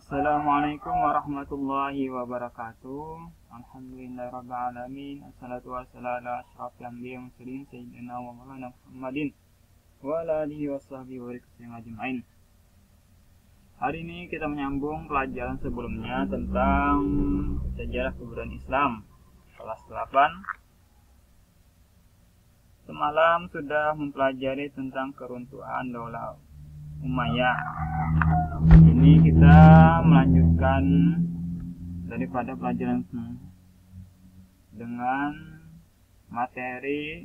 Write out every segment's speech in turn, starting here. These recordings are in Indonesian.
Assalamualaikum warahmatullahi wabarakatuh. Alhamdulillahirrabbilalamin. Assalatu wassalamu ala asyrafil anbiya'i wal mursalin sayyidina wa maulana Muhammadin wa ala alihi washabihi wa sallam ajma'in. Hari ini kita menyambung pelajaran sebelumnya tentang sejarah kebudayaan Islam kelas 8. Semalam sudah mempelajari tentang keruntuhan Daulah Umayyah. Ini kita melanjutkan daripada pelajaran dengan materi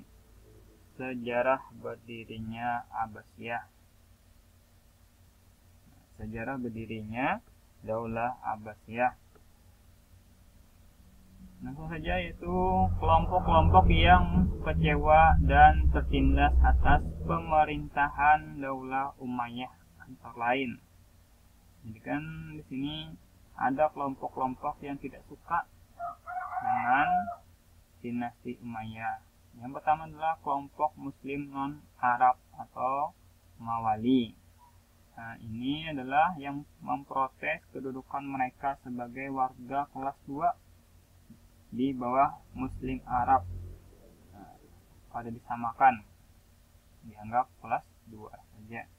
sejarah berdirinya Abbasiyah. Sejarah berdirinya Daulah Abbasiyah. Langsung saja, yaitu kelompok-kelompok yang kecewa dan tertindas atas pemerintahan Daulah Umayyah antara lain. Jadi kan di sini ada kelompok-kelompok yang tidak suka dengan dinasti Umayyah. Yang pertama adalah kelompok Muslim non-Arab atau Mawali. Nah, ini adalah yang memprotes kedudukan mereka sebagai warga kelas 2 di bawah Muslim Arab. Pada disamakan, dianggap kelas 2 saja.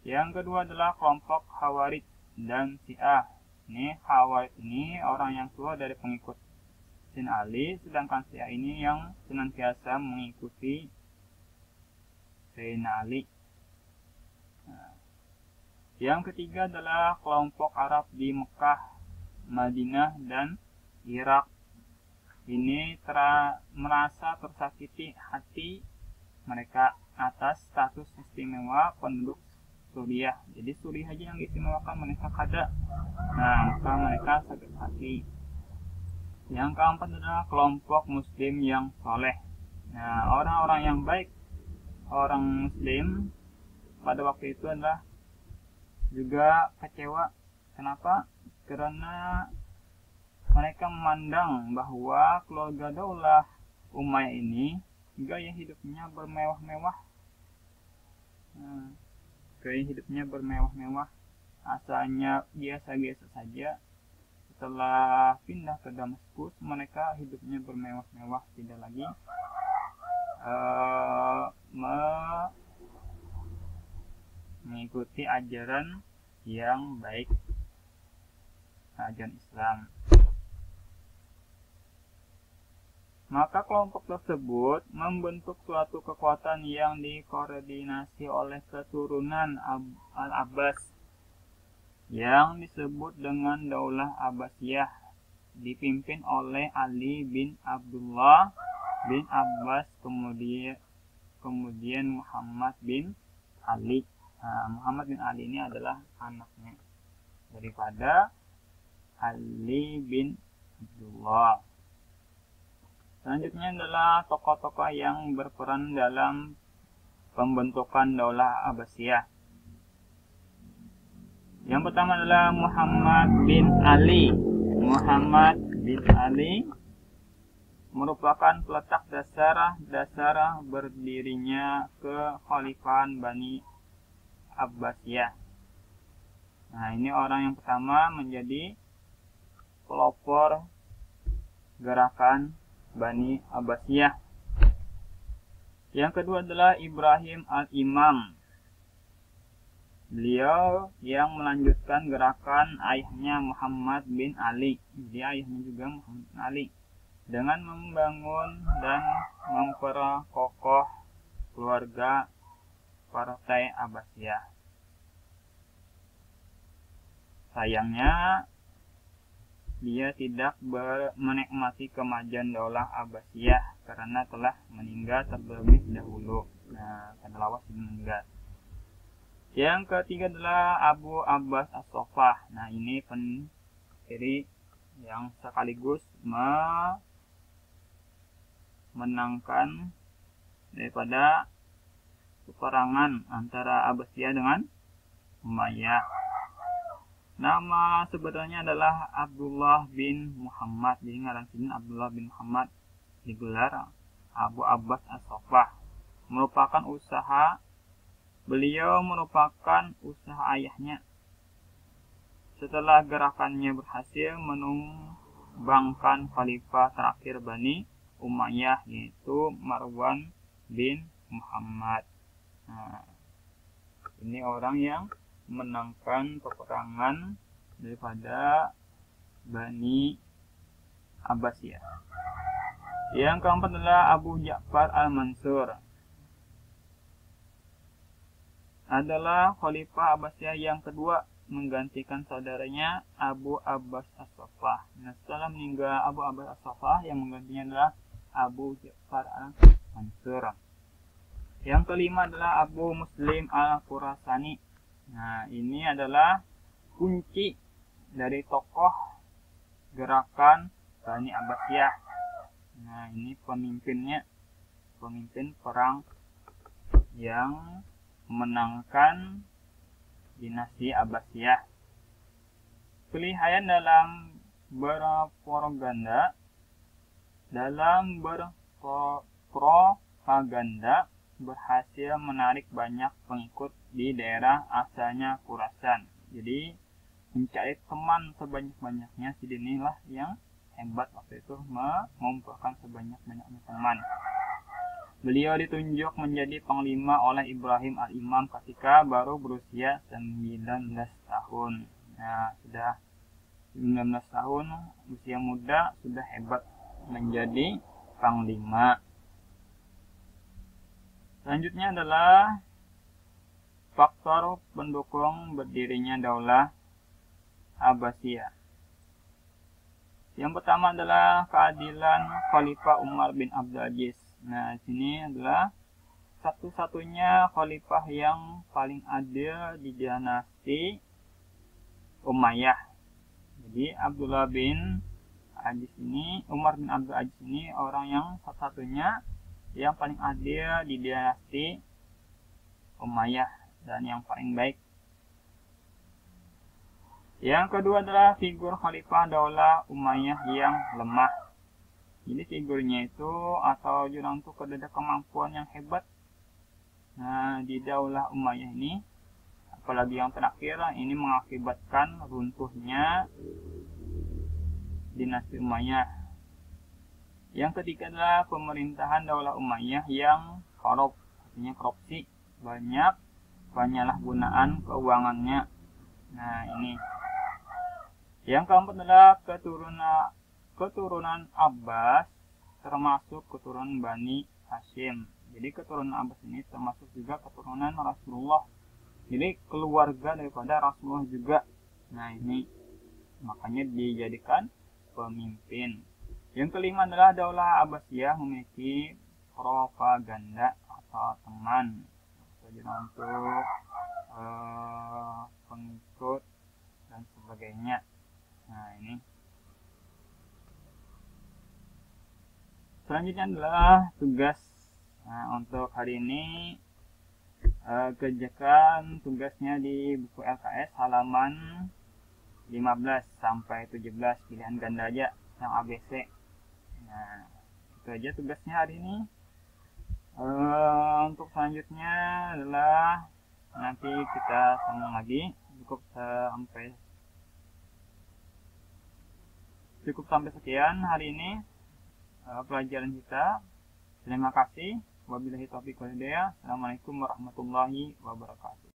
Yang kedua adalah kelompok Khawarij dan Syiah. Ini Khawarij ini orang yang keluar dari pengikut Sayyidina Ali, sedangkan Syiah ini yang senantiasa mengikuti Sayyidina Ali. Yang ketiga adalah kelompok Arab di Mekah, Madinah, dan Irak. Ini merasa tersakiti hati mereka atas status istimewa penduduk Suriah. Jadi Suriah aja yang diistimewakan, mereka kada. Nah, maka mereka sakit hati. Yang keempat adalah kelompok Muslim yang soleh. Nah, orang-orang yang baik, orang Muslim pada waktu itu adalah juga kecewa. Kenapa? Karena mereka memandang bahwa keluarga Daulah Umayyah ini gaya hidupnya bermewah-mewah. Gaya hidupnya bermewah-mewah, asalnya biasa-biasa saja. Setelah pindah ke Damaskus, mereka hidupnya bermewah-mewah, tidak lagi mengikuti ajaran yang baik, ajaran Islam. Maka kelompok tersebut membentuk suatu kekuatan yang dikoordinasi oleh keturunan Al-Abbas yang disebut dengan Daulah Abbasiyah, dipimpin oleh Ali bin Abdullah bin Abbas, kemudian Muhammad bin Ali. Muhammad bin Ali ini adalah anaknya daripada Ali bin Abdullah. Selanjutnya adalah tokoh-tokoh yang berperan dalam pembentukan Daulah Abbasiyah. Yang pertama adalah Muhammad bin Ali. Muhammad bin Ali merupakan peletak dasar berdirinya kekhalifahan Bani Abbasiyah. Nah, ini orang yang pertama menjadi pelopor gerakan Bani Abbasiyah. Yang kedua adalah Ibrahim al-Imam. Beliau yang melanjutkan gerakan ayahnya Muhammad bin Ali. Jadi ayahnya juga Muhammad bin Ali, dengan membangun dan memperkokoh keluarga Partai Abbasiyah. Sayangnya dia tidak menikmati kemajuan Daulah Abbasiyah karena telah meninggal terlebih dahulu. Nah, karena lawas meninggal. Yang ketiga adalah Abu Abbas As-Saffah. Nah, ini pendiri yang sekaligus menangkan daripada peperangan antara Abbasiyah dengan Umayyah. Nama sebenarnya adalah Abdullah bin Muhammad. Jadi ngaran sini Abdullah bin Muhammad, digelar Abu Abbas As-Saffah. Merupakan Beliau merupakan usaha ayahnya. setelah gerakannya berhasil menumbangkan khalifah terakhir Bani Umayyah, yaitu Marwan bin Muhammad. Nah, ini orang yang menangkan peperangan daripada Bani Abbasiyah. Yang keempat adalah Abu Ja'far al-Mansur, adalah khalifah Abbasiyah yang kedua, menggantikan saudaranya Abu Abbas As-Saffah. Nah, setelah meninggal Abu Abbas As-Saffah, yang menggantinya adalah Abu Ja'far al-Mansur. Yang kelima adalah Abu Muslim al-Khurasani. Nah, ini adalah kunci dari tokoh gerakan Bani Abbasiyah. Nah, ini pemimpinnya, pemimpin perang yang memenangkan dinasti Abbasiyah. Kelihayan dalam berpropaganda, berhasil menarik banyak pengikut di daerah asalnya Khurasan. Jadi mencari teman sebanyak-banyaknya, inilah yang hebat waktu itu, mengumpulkan sebanyak-banyaknya teman. Beliau ditunjuk menjadi panglima oleh Ibrahim al-Imam ketika baru berusia 19 tahun. Nah, sudah 19 tahun, usia muda, sudah hebat menjadi panglima. Selanjutnya adalah faktor pendukung berdirinya Daulah Abbasiyah. Yang pertama adalah keadilan Khalifah Umar bin Abdul Aziz. Nah, sini adalah satu-satunya khalifah yang paling adil di dinasti Umayyah. Jadi Abdullah bin Aziz ini, Umar bin Abdul Aziz ini orang yang satu-satunya yang paling adil di dinasti Umayyah dan yang paling baik. Yang kedua adalah figur khalifah Daulah Umayyah yang lemah. Jadi figurnya itu atau jurang itu ada kemampuan yang hebat. Nah, di Daulah Umayyah ini, apalagi yang terakhir, ini mengakibatkan runtuhnya dinasti Umayyah. Yang ketiga adalah pemerintahan Daulah Umayyah yang korup, artinya korupsi, banyak penyalahgunaan keuangannya. Nah, ini. Yang keempat adalah keturunan Abbas, termasuk keturunan Bani Hashim. Jadi keturunan Abbas ini termasuk juga keturunan Rasulullah. Jadi keluarga daripada Rasulullah juga. Nah, ini makanya dijadikan pemimpin. Yang kelima adalah Daulah Abbasiyah memiliki propaganda atau teman, untuk pengikut dan sebagainya. Nah, ini. Selanjutnya adalah tugas. Nah, untuk hari ini kerjakan tugasnya di buku LKS halaman 15 sampai 17, pilihan ganda aja yang ABC. Nah, itu aja tugasnya hari ini. Untuk selanjutnya adalah nanti kita sambung lagi. Cukup sampai sekian hari ini pelajaran kita. Terima kasih. Wabillahi taufiq wal hidayah. Assalamualaikum warahmatullahi wabarakatuh.